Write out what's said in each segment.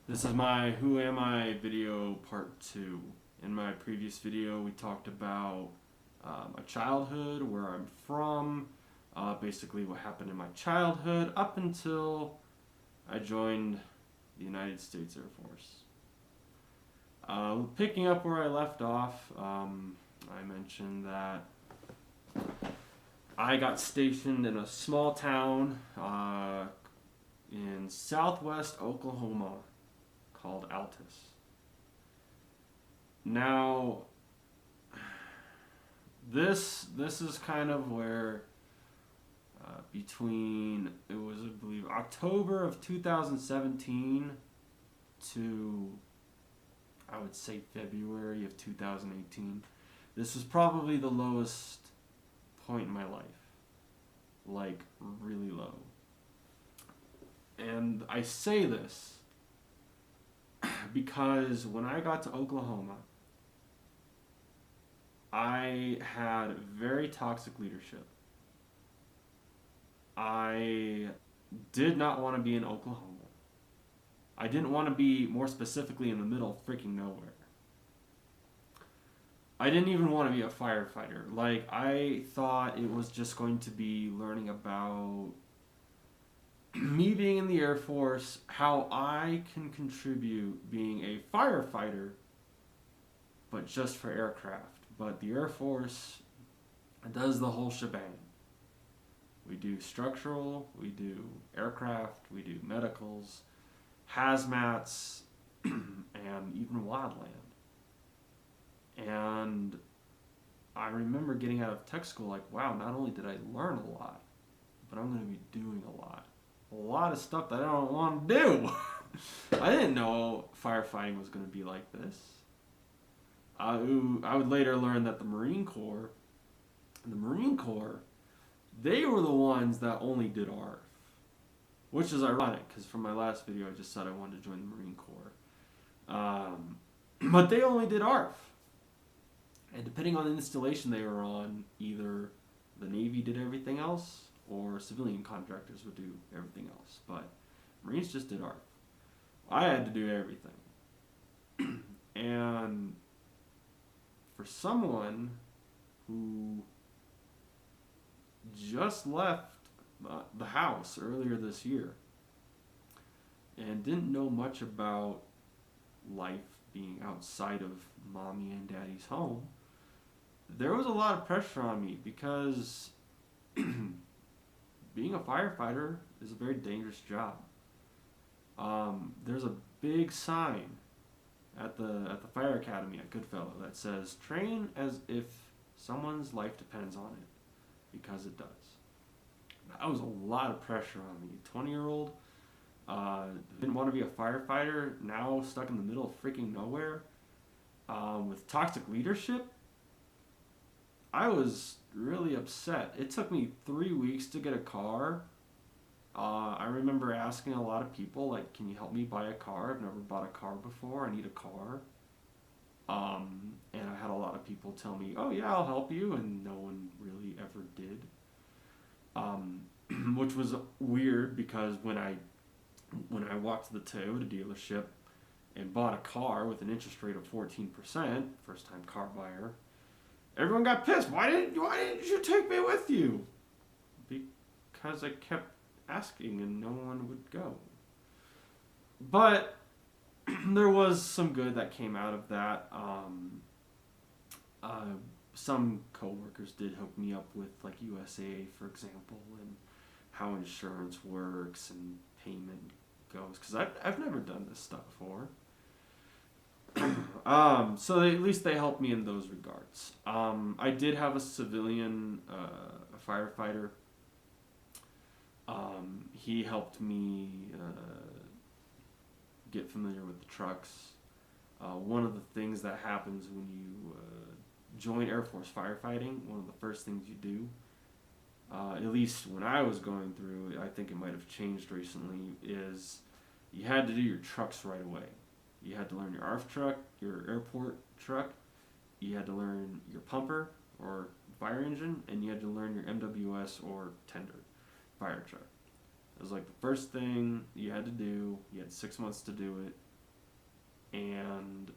This is my Who Am I video part 2. In my previous video, we talked about my childhood, where I'm from, basically what happened in my childhood up until I joined the United States Air Force. Picking up where I left off, I mentioned that I got stationed in a small town in southwest Oklahoma called Altus. Now, this is kind of where between it was I believe October of 2017 to I would say February of 2018. This was probably the lowest point in my life, like really low. And I say this because when I got to Oklahoma, I had very toxic leadership. I did not want to be in Oklahoma. I didn't want to be, more specifically, in the middle of freaking nowhere. I didn't even want to be a firefighter. Like, I thought it was just going to be learning about me being in the Air Force, how I can contribute being a firefighter, but just for aircraft. But the Air Force does the whole shebang. We do structural, we do aircraft, we do medicals, hazmats, and even wildland. And I remember getting out of tech school like, wow, not only did I learn a lot, but I'm going to be doing a lot. A lot of stuff that I don't want to do. I didn't know firefighting was going to be like this. I would later learn that the Marine Corps, they were the ones that only did ARF. Which is ironic, because from my last video I just said I wanted to join the Marine Corps. But they only did ARF. And depending on the installation they were on, either the Navy did everything else, or civilian contractors would do everything else. But Marines just did ARF. I had to do everything. And for someone who just left the house earlier this year and didn't know much about life being outside of mommy and daddy's home, there was a lot of pressure on me because being a firefighter is a very dangerous job. There's a big sign at the fire academy at Goodfellow that says train as if someone's life depends on it, because it does. That was a lot of pressure on me. 20-year-old, didn't want to be a firefighter, now stuck in the middle of freaking nowhere, with toxic leadership. I was really upset. It took me 3 weeks to get a car. I remember asking a lot of people, like, can you help me buy a car? I've never bought a car before. I need a car. And I had a lot of people tell me, oh yeah, I'll help you, and no one really ever did. Which was weird, because when I walked to the Toyota dealership and bought a car with an interest rate of 14%, first time car buyer, everyone got pissed. Why didn't you take me with you? Because I kept asking and no one would go. But there was some good that came out of that. Some coworkers did hook me up with, like, USAA, for example, and how insurance works and payment goes, because I've never done this stuff before. So at least they helped me in those regards. I did have a civilian a firefighter. He helped me get familiar with the trucks. One of the things that happens when you join Air Force firefighting, one of the first things you do, at least when I was going through, I think it might have changed recently, is you had to do your trucks right away. You had to learn your ARF truck, your airport truck, you had to learn your pumper or fire engine, and you had to learn your MWS or tender fire truck. It was like the first thing you had to do. You had 6 months to do it. and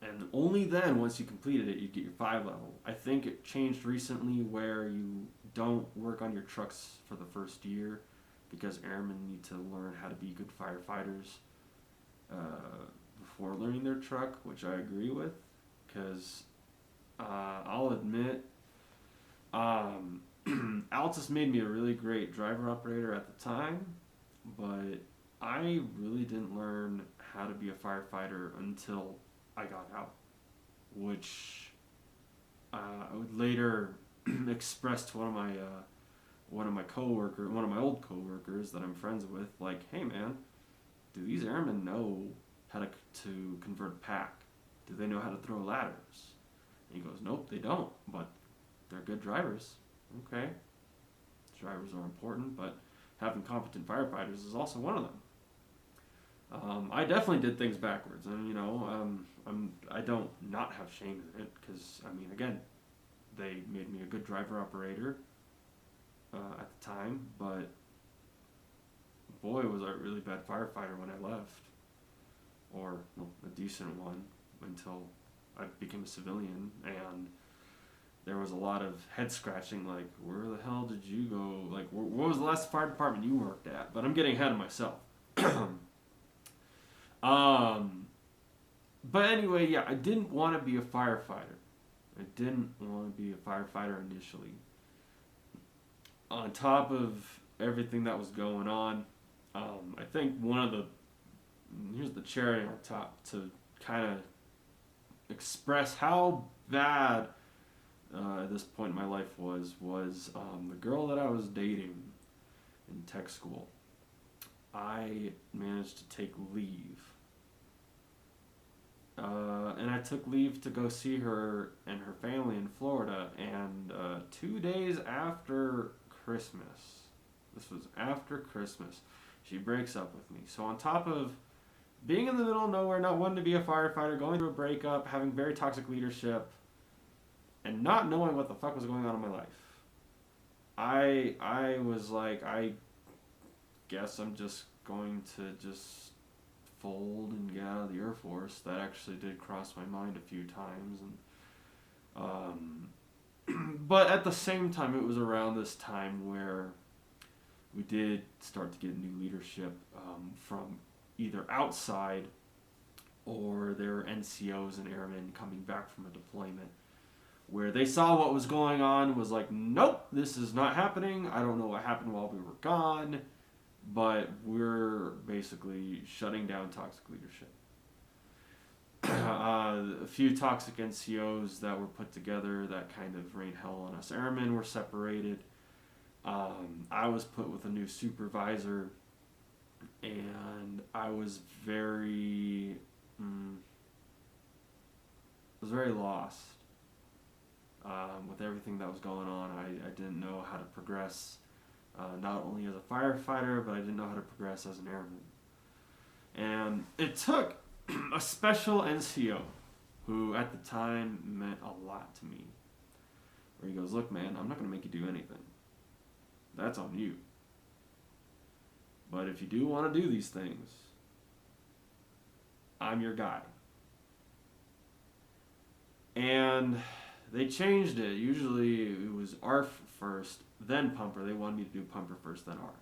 and only then, once you completed it, you get your 5 level. I think it changed recently where you don't work on your trucks for the first year because airmen need to learn how to be good firefighters before learning their truck, which I agree with. Because I'll admit, Altus made me a really great driver operator at the time, but I really didn't learn how to be a firefighter until I got out, which I would later express to one of my old coworkers that I'm friends with, like, hey man, do these airmen know how to convert a pack? Do they know how to throw ladders? And he goes, nope, they don't, but they're good drivers. Okay, drivers are important, but having competent firefighters is also one of them. I definitely did things backwards, and I don't not have shame in it because I mean, again, they made me a good driver operator at the time, but boy, was I a really bad firefighter when I left, or a decent one until I became a civilian, and there was a lot of head scratching, like, where the hell did you go? Like, what was the last fire department you worked at? But I'm getting ahead of myself. But anyway, yeah, I didn't want to be a firefighter. I didn't want to be a firefighter initially. On top of everything that was going on, I think here's the cherry on top to kind of express how bad at this point in my life was the girl that I was dating in tech school. I managed to take leave. And I took leave to go see her and her family in Florida, and 2 days after Christmas, this was after Christmas, she breaks up with me. So on top of being in the middle of nowhere, not wanting to be a firefighter, going through a breakup, having very toxic leadership, and not knowing what the fuck was going on in my life, I was like, I guess I'm just going to just fold and get out of the Air Force. That actually did cross my mind a few times, and but at the same time, it was around this time where we did start to get new leadership from either outside or their NCOs and airmen coming back from a deployment, where they saw what was going on and was like, nope, this is not happening. I don't know what happened while we were gone, but we're basically shutting down toxic leadership. A few toxic NCOs that were put together that kind of rained hell on us airmen were separated. I was put with a new supervisor, and I was very lost with everything that was going on. I didn't know how to progress, not only as a firefighter, but I didn't know how to progress as an airman. And it took a special NCO who at the time meant a lot to me, where he goes, look man, I'm not going to make you do anything. That's on you. But if you do want to do these things, I'm your guy. And they changed it. Usually it was ARF first, then pumper. They wanted me to do pumper first, then ARF.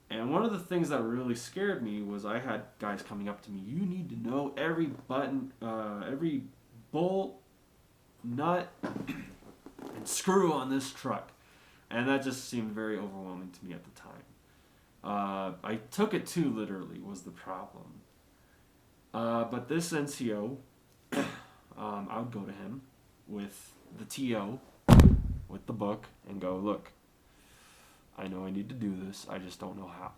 And one of the things that really scared me was I had guys coming up to me, you need to know every button, every bolt, nut, and screw on this truck. And that just seemed very overwhelming to me at the time. I took it too literally was the problem. But this NCO, I would go to him with the TO, with the book, and go, look, I know I need to do this, I just don't know how.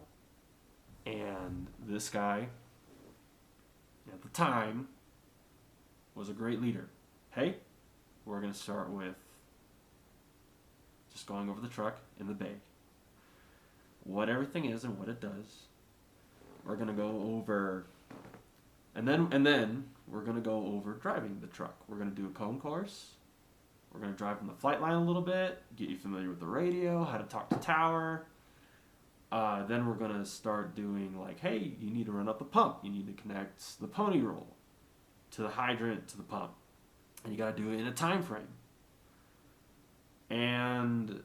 And this guy, at the time, was a great leader. Hey, we're going to start with just going over the truck in the bay, what everything is and what it does. We're going to go over, and then we're going to go over driving the truck. We're going to do a cone course. We're going to drive on the flight line a little bit, get you familiar with the radio, how to talk to tower. Then we're gonna start doing like, hey, you need to run up the pump. You need to connect the pony roll to the hydrant to the pump, and you gotta do it in a time frame. And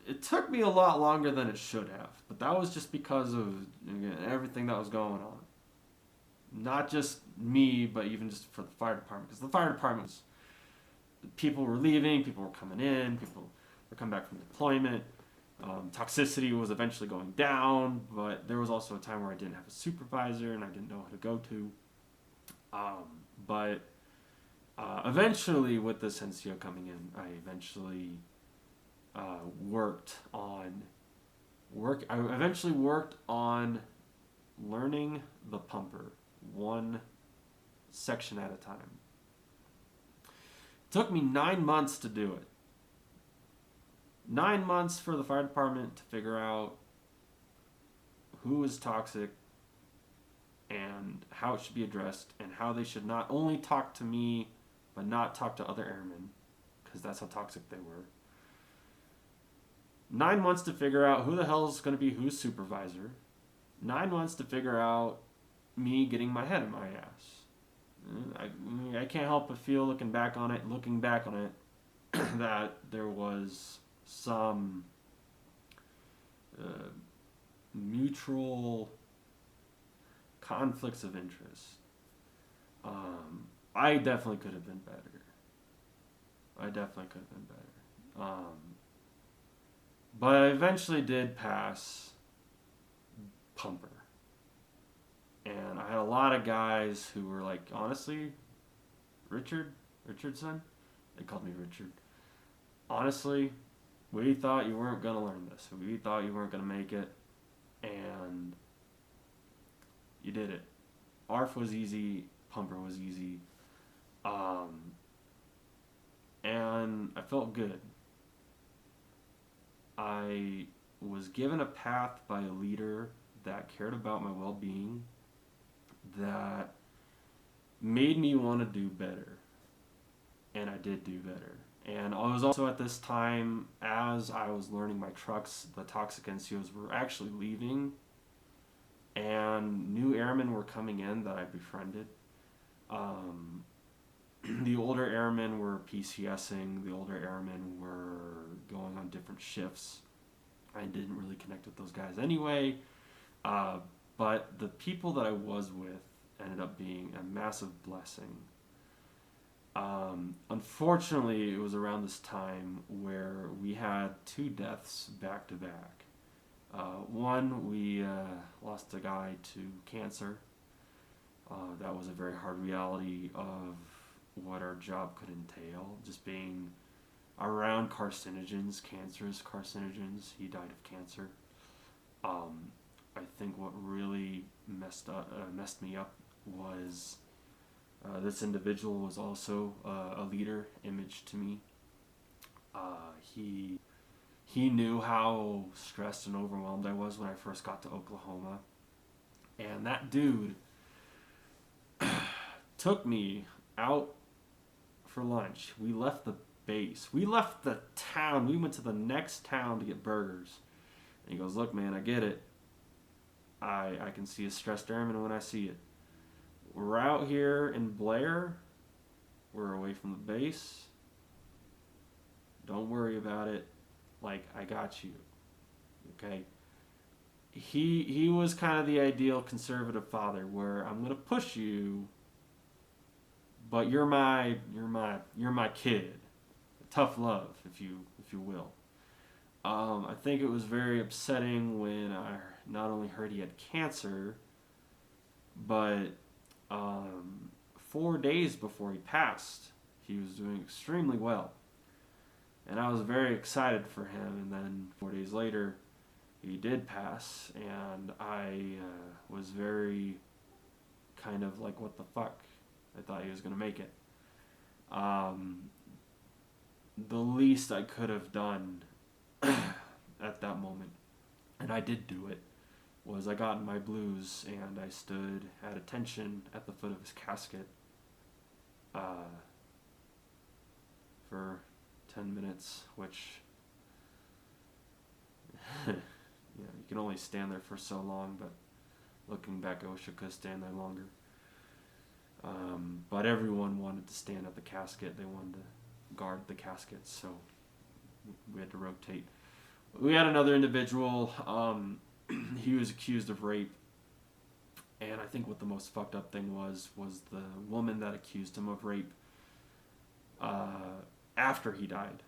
it took me a lot longer than it should have, but that was just because of, again, everything that was going on. Not just me, but even just for the fire department, because the fire department was, people were leaving, people were coming in, people were coming back from deployment. Toxicity was eventually going down, but there was also a time where I didn't have a supervisor and I didn't know who to go to. But eventually, with this NCO coming in, I eventually worked on learning the pumper one section at a time. It took me 9 months to do it. 9 months for the fire department to figure out who is toxic and how it should be addressed, and how they should not only talk to me but not talk to other airmen, because that's how toxic they were. 9 months to figure out who the hell is going to be whose supervisor. 9 months to figure out me getting my head in my ass. I can't help but feel, looking back on it, that there was some mutual conflicts of interest. I definitely could have been better. But I eventually did pass pumper. And I had a lot of guys who were like, honestly, Richardson? They called me Richard. Honestly, we thought you weren't going to learn this. We thought you weren't going to make it. And you did it. ARF was easy. Pumper was easy. And I felt good. I was given a path by a leader that cared about my well-being, that made me want to do better. And I did do better. And I was also, at this time, as I was learning my trucks, the toxic NCOs were actually leaving, and new airmen were coming in that I befriended. The older airmen were PCSing, the older airmen were going on different shifts. I didn't really connect with those guys anyway, but the people that I was with ended up being a massive blessing. Unfortunately, it was around this time where we had 2 deaths back to back. One, we lost a guy to cancer. That was a very hard reality of what our job could entail, just being around carcinogens, cancerous carcinogens. He died of cancer. I think what really messed me up was this individual was also a leader image to me. He knew how stressed and overwhelmed I was when I first got to Oklahoma, and that dude took me out for lunch. We left the base. We left the town. We went to the next town to get burgers. And he goes, look, man, I get it. I can see a stressed airman when I see it. We're out here in Blair. We're away from the base. Don't worry about it. Like, I got you. Okay? He was kind of the ideal conservative father, where I'm gonna push you, but you're my kid. Tough love, if you will. I think it was very upsetting when I not only heard he had cancer, but 4 days before he passed, he was doing extremely well. And I was very excited for him, and then 4 days later, he did pass, and I was very kind of like, what the fuck? I thought he was going to make it. The least I could have done at that moment, and I did do it, was I got in my blues and I stood at attention at the foot of his casket for 10 minutes, which You can only stand there for so long, but looking back, I wish I could stand there longer. But everyone wanted to stand at the casket. They wanted to guard the casket, so we had to rotate. We had another individual. He was accused of rape, and I think what the most fucked up thing was the woman that accused him of rape. After he died,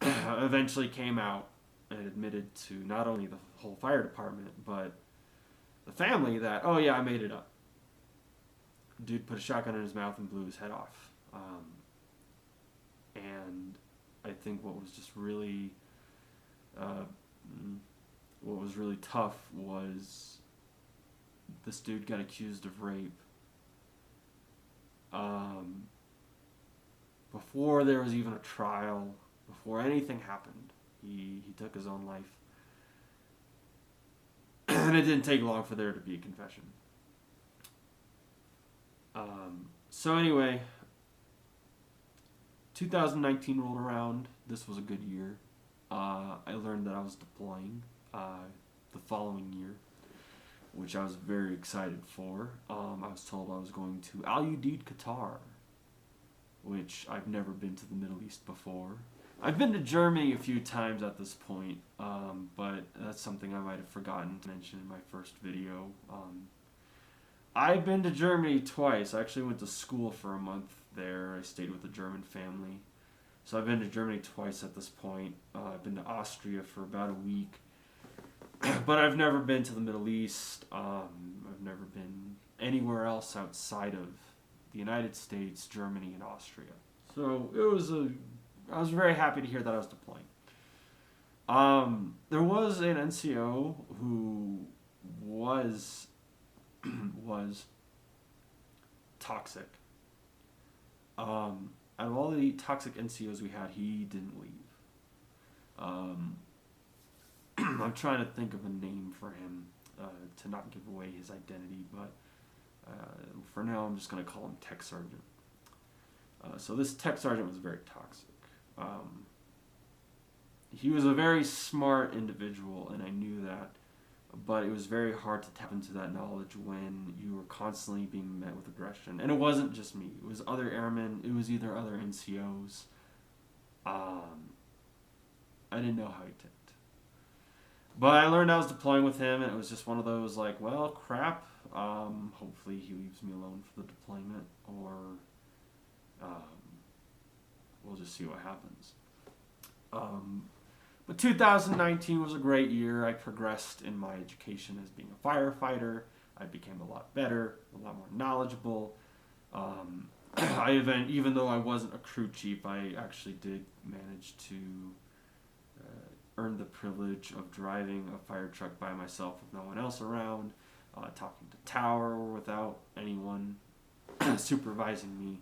eventually came out and admitted to not only the whole fire department but the family that, oh yeah, I made it up. Dude put a shotgun in his mouth and blew his head off. And I think what was just really, tough was this dude got accused of rape. Before there was even a trial, before anything happened, he took his own life. And it didn't take long for there to be a confession. So anyway, 2019 rolled around. This was a good year. I learned that I was deploying the following year, which I was very excited for. I was told I was going to Al Udeid, Qatar, which I've never been to the Middle East before. I've been to Germany a few times at this point, but that's something I might have forgotten to mention in my first video. I've been to Germany twice. I actually went to school for a month there. I stayed with a German family. So I've been to Germany twice at this point. I've been to Austria for about a week. But I've never been to the Middle East. I've never been anywhere else outside of the United States, Germany, and Austria. So I was very happy to hear that I was deploying. There was an NCO who was toxic. Out of all the toxic NCOs we had, he didn't leave. I'm trying to think of a name for him to not give away his identity, but for now I'm just going to call him Tech Sergeant. So this Tech Sergeant was very toxic. He was a very smart individual, and I knew that, but it was very hard to tap into that knowledge when you were constantly being met with aggression. And it wasn't just me. It was other airmen. It was either other NCOs. I didn't know how he ticked. But I learned I was deploying with him, and it was just one of those like, well, crap. Hopefully he leaves me alone for the deployment, or we'll just see what happens. But 2019 was a great year. I progressed in my education as being a firefighter. I became a lot better, a lot more knowledgeable. Even though I wasn't a crew chief, I actually did manage to earn the privilege of driving a fire truck by myself with no one else around, talking to tower without anyone supervising me.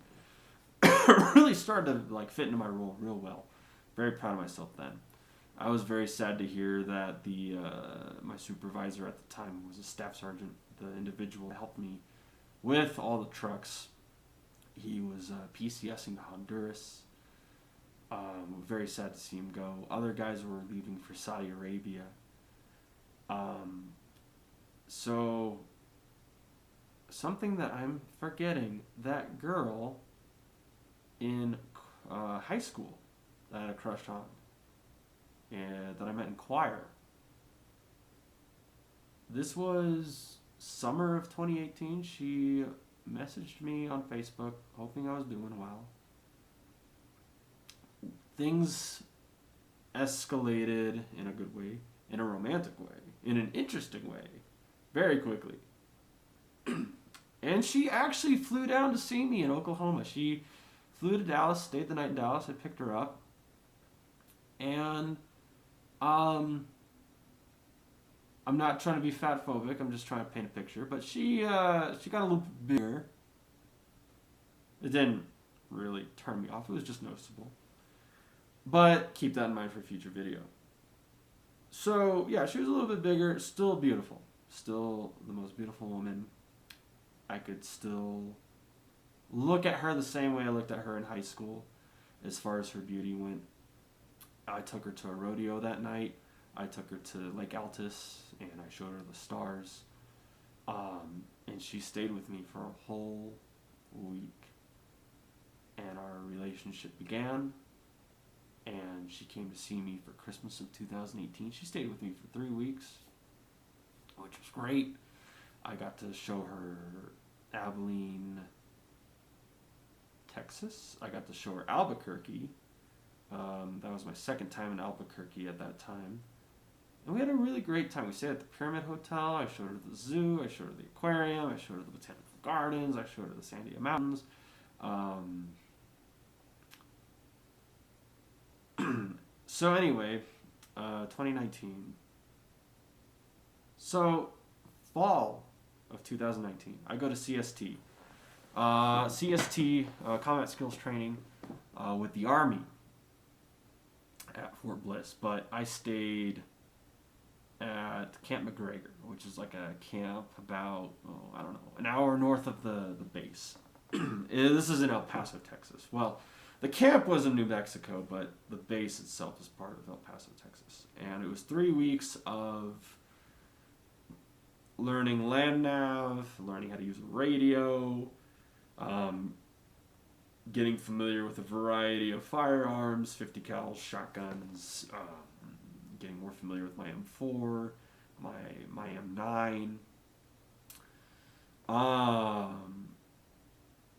Really started to fit into my role real well. Very proud of myself then. I was very sad to hear that my supervisor at the time was a staff sergeant, the individual that helped me with all the trucks. He was PCSing to Honduras. Very sad to see him go. Other guys were leaving for Saudi Arabia. So, something that I'm forgetting, that girl in high school that I had a crush on, and that I met in choir. This was summer of 2018. She messaged me on Facebook, hoping I was doing well. Things escalated in a good way, in a romantic way, in an interesting way, very quickly. And she actually flew down to see me in Oklahoma. She flew to Dallas, stayed the night in Dallas. I picked her up. And I'm not trying to be fat phobic. I'm just trying to paint a picture. But she got a little bigger. It didn't really turn me off. It was just noticeable. But keep that in mind for a future video. So yeah, she was a little bit bigger. Still beautiful. Still the most beautiful woman. I could still look at her the same way I looked at her in high school, as far as her beauty went. I took her to a rodeo that night. I took her to Lake Altus and I showed her the stars. And she stayed with me for a whole week. And our relationship began. And she came to see me for Christmas of 2018. She stayed with me for 3 weeks, which was great. I got to show her Abilene, Texas. I got to show her Albuquerque. That was my second time in Albuquerque at that time. And we had a really great time. We stayed at the Pyramid Hotel. I showed her the zoo. I showed her the aquarium. I showed her the botanical gardens. I showed her the Sandia Mountains. So anyway, 2019. So, fall of 2019, I go to CST. CST, Combat Skills Training, with the Army at Fort Bliss. But I stayed at Camp McGregor, which is like a camp about, an hour north of the base. This is in El Paso, Texas. Well, the camp was in New Mexico, but the base itself is part of El Paso, Texas. And it was 3 weeks of learning land nav, learning how to use a radio, getting familiar with a variety of firearms, 50 cal shotguns, getting more familiar with my M4, my M9.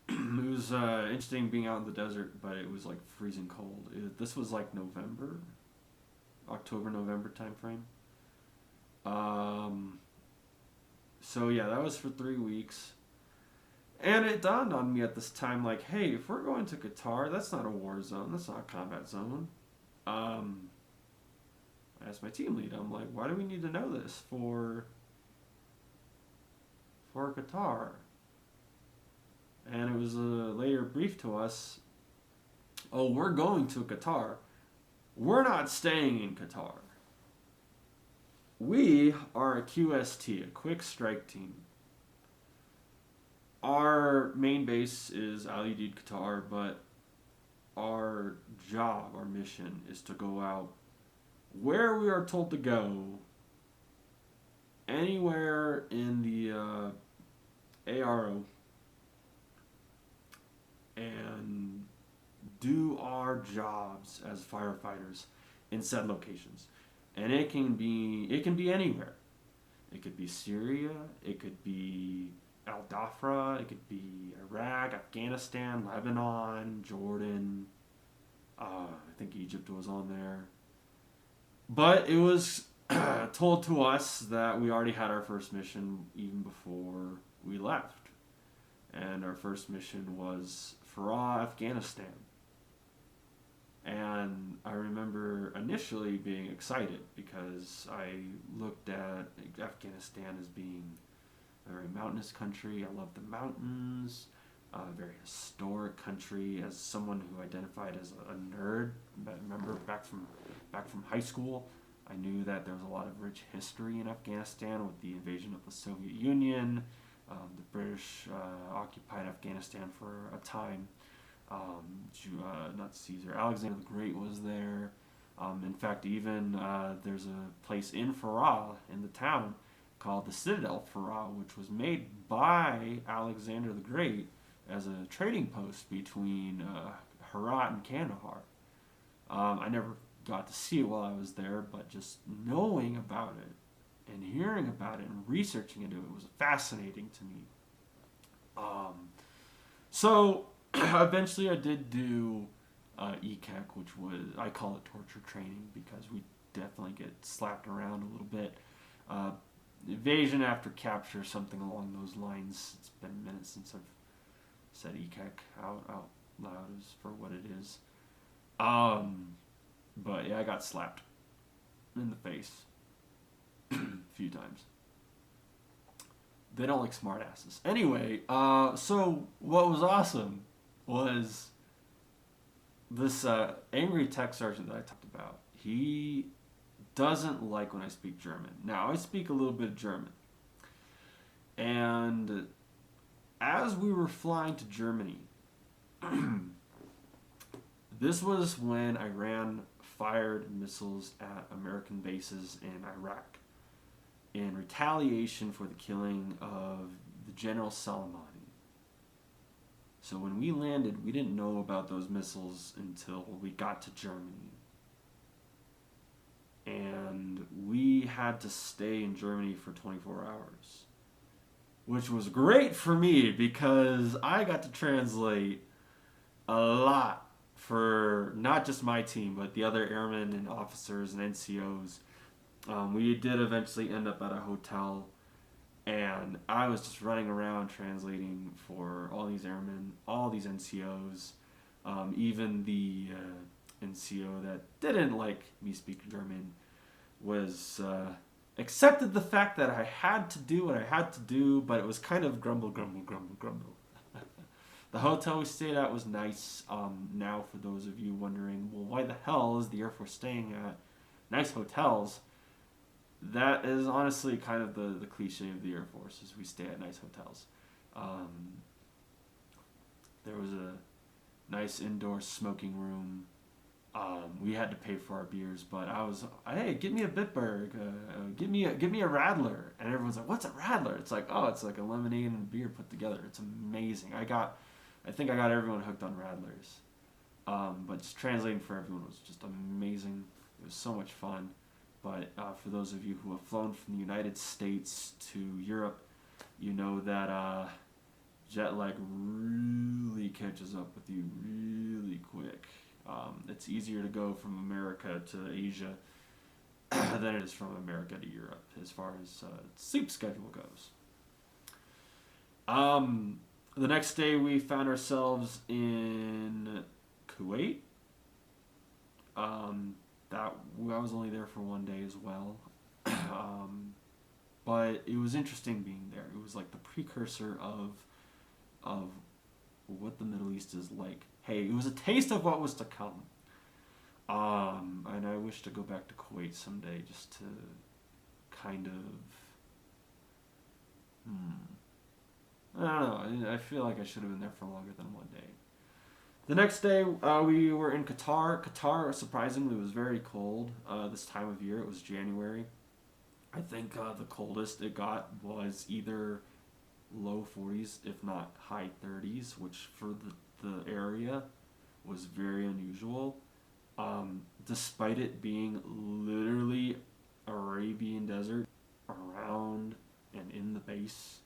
It was interesting being out in the desert, but it was like freezing cold. This was like October, November time frame. So yeah, that was for 3 weeks. And it dawned on me at this time, like, hey, if we're going to Qatar, that's not a war zone. That's not a combat zone. I asked my team lead, I'm like, why do we need to know this for Qatar? And it was later briefed to us, oh, we're going to Qatar. We're not staying in Qatar. We are a QST, a quick strike team. Our main base is Al Udeid, Qatar, but our job, our mission, is to go out where we are told to go, anywhere in the ARO, and do our jobs as firefighters in said locations. And it can be anywhere. It could be Syria, it could be Al Dhafra, it could be Iraq, Afghanistan, Lebanon, Jordan. I think Egypt was on there. But it was told to us that we already had our first mission even before we left. And our first mission was Farah, Afghanistan. And I remember initially being excited because I looked at Afghanistan as being a very mountainous country. I love the mountains. A very historic country. As someone who identified as a nerd, I remember back from high school, I knew that there was a lot of rich history in Afghanistan with the invasion of the Soviet Union. The British occupied Afghanistan for a time. Not Caesar, Alexander the Great was there. In fact, even there's a place in Farah, in the town, called the Citadel Farah, which was made by Alexander the Great as a trading post between Herat and Kandahar. I never got to see it while I was there, but just knowing about it and hearing about it and researching into it was fascinating to me. So eventually I did do ECAC, which was, I call it torture training because we definitely get slapped around a little bit. Evasion after capture, something along those lines. It's been a minute since I've said ECAC out loud as for what it is. But yeah, I got slapped in the face a few times. They don't like smart asses. Anyway, so what was awesome was this angry tech sergeant that I talked about. He doesn't like when I speak German. Now, I speak a little bit of German. And as we were flying to Germany, this was when Iran fired missiles at American bases in Iraq in retaliation for the killing of the General Soleimani. So when we landed, we didn't know about those missiles until we got to Germany. And we had to stay in Germany for 24 hours. Which was great for me because I got to translate a lot for not just my team, but the other airmen and officers and NCOs. We did eventually end up at a hotel, and I was just running around translating for all these airmen, all these NCOs, even the NCO that didn't like me speaking German was accepted the fact that I had to do what I had to do, but it was kind of grumble, grumble, grumble, grumble. The hotel we stayed at was nice. Now, for those of you wondering, well, why the hell is the Air Force staying at nice hotels? That is honestly kind of the cliche of the Air Force, is we stay at nice hotels. There was a nice indoor smoking room. We had to pay for our beers, but I was, hey, get me a Bitburg, give me a Radler, and everyone's like, what's a Radler? It's like, oh, it's like a lemonade and beer put together. It's amazing. I think I got everyone hooked on Radlers. But just translating for everyone was just amazing. It was so much fun. But for those of you who have flown from the United States to Europe, you know that jet lag really catches up with you really quick. It's easier to go from America to Asia than it is from America to Europe as far as sleep schedule goes. The next day we found ourselves in Kuwait. I was only there for one day as well. But it was interesting being there. It was like the precursor of what the Middle East is like. Hey, it was a taste of what was to come. And I wish to go back to Kuwait someday just to kind of... I don't know. I feel like I should have been there for longer than one day. The next day, we were in Qatar. Qatar, surprisingly, was very cold this time of year. It was January. I think the coldest it got was either low 40s, if not high 30s, which for the area was very unusual. Despite it being literally Arabian desert around and in the base,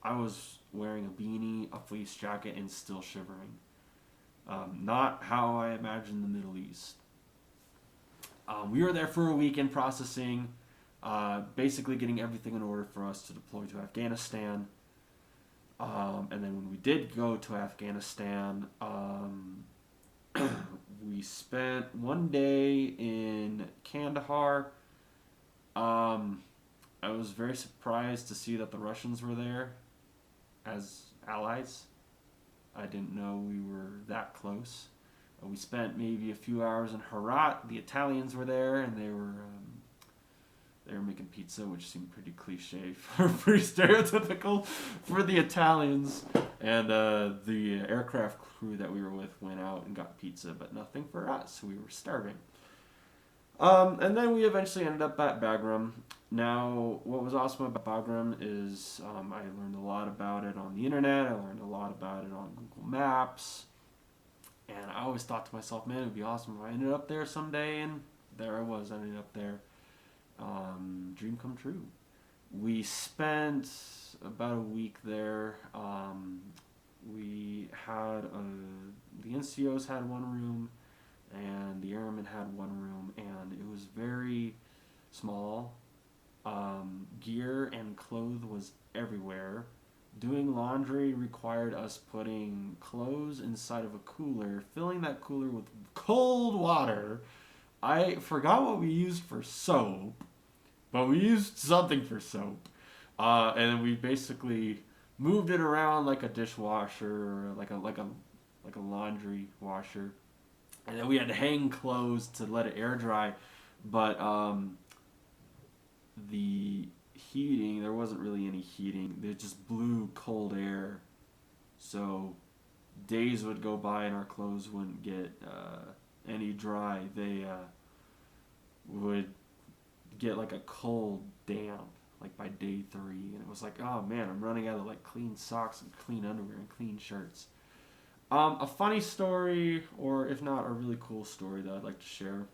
I was wearing a beanie, a fleece jacket, and still shivering. Not how I imagined the Middle East. We were there for a week in processing, basically getting everything in order for us to deploy to Afghanistan. And then when we did go to Afghanistan, we spent one day in Kandahar. I was very surprised to see that the Russians were there as allies. I didn't know we were that close. We spent maybe a few hours in Herat. The Italians were there, and they were making pizza, which seemed pretty cliche, pretty stereotypical for the Italians. And the aircraft crew that we were with went out and got pizza, but nothing for us. We were starving. And then we eventually ended up at Bagram. Now, what was awesome about Bagram is I learned a lot about it on the internet. I learned a lot about it on Google Maps. And I always thought to myself, man, it would be awesome if I ended up there someday. And there I was, I ended up there. Dream come true. We spent about a week there. We had the NCOs had one room, and the airmen had one room, and it was very small. Gear and clothes was everywhere. Doing laundry required us putting clothes inside of a cooler, filling that cooler with cold water. I forgot what we used for soap, but we used something for soap. And we basically moved it around like a dishwasher, or like a laundry washer. And then we had to hang clothes to let it air dry. But the heating, there wasn't really any heating. It just blew cold air. So days would go by and our clothes wouldn't get any dry. would get like a cold damp like by day 3, and it was like, oh man, I'm running out of like clean socks and clean underwear and clean shirts. A funny story, or if not, a really cool story that I'd like to share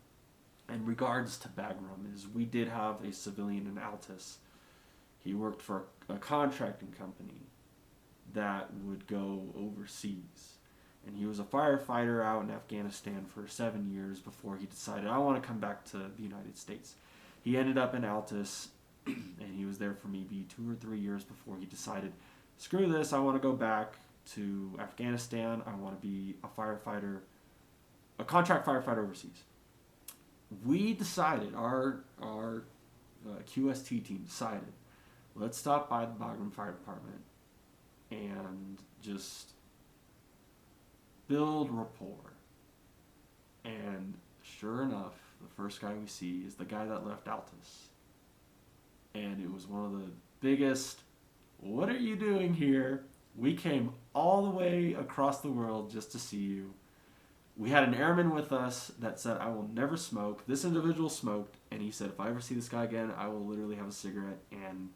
in regards to Bagram is we did have a civilian in Altus. He worked for a contracting company that would go overseas. And he was a firefighter out in Afghanistan for 7 years before he decided, I want to come back to the United States. He ended up in Altus, and he was there for maybe 2 or 3 years before he decided, screw this, I want to go back to Afghanistan. I want to be a firefighter, a contract firefighter overseas. We decided, our QST team decided, let's stop by the Bagram Fire Department and just build rapport. And sure enough, the first guy we see is the guy that left Altus. And it was one of the biggest, what are you doing here? We came all the way across the world just to see you. We had an airman with us that said, I will never smoke. This individual smoked, and he said, if I ever see this guy again, I will literally have a cigarette. And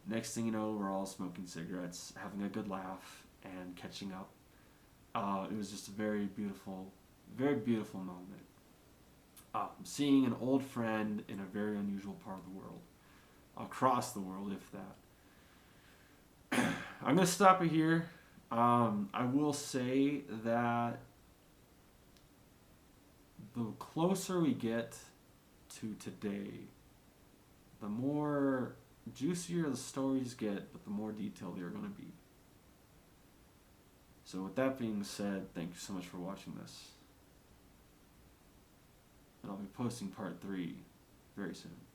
next thing you know, we're all smoking cigarettes, having a good laugh, and catching up. It was just a very beautiful moment. Seeing an old friend in a very unusual part of the world. Across the world, if that. I'm going to stop it here. I will say that the closer we get to today, the more juicier the stories get, but the more detailed they're going to be. So with that being said, thank you so much for watching this. And I'll be posting part 3 very soon.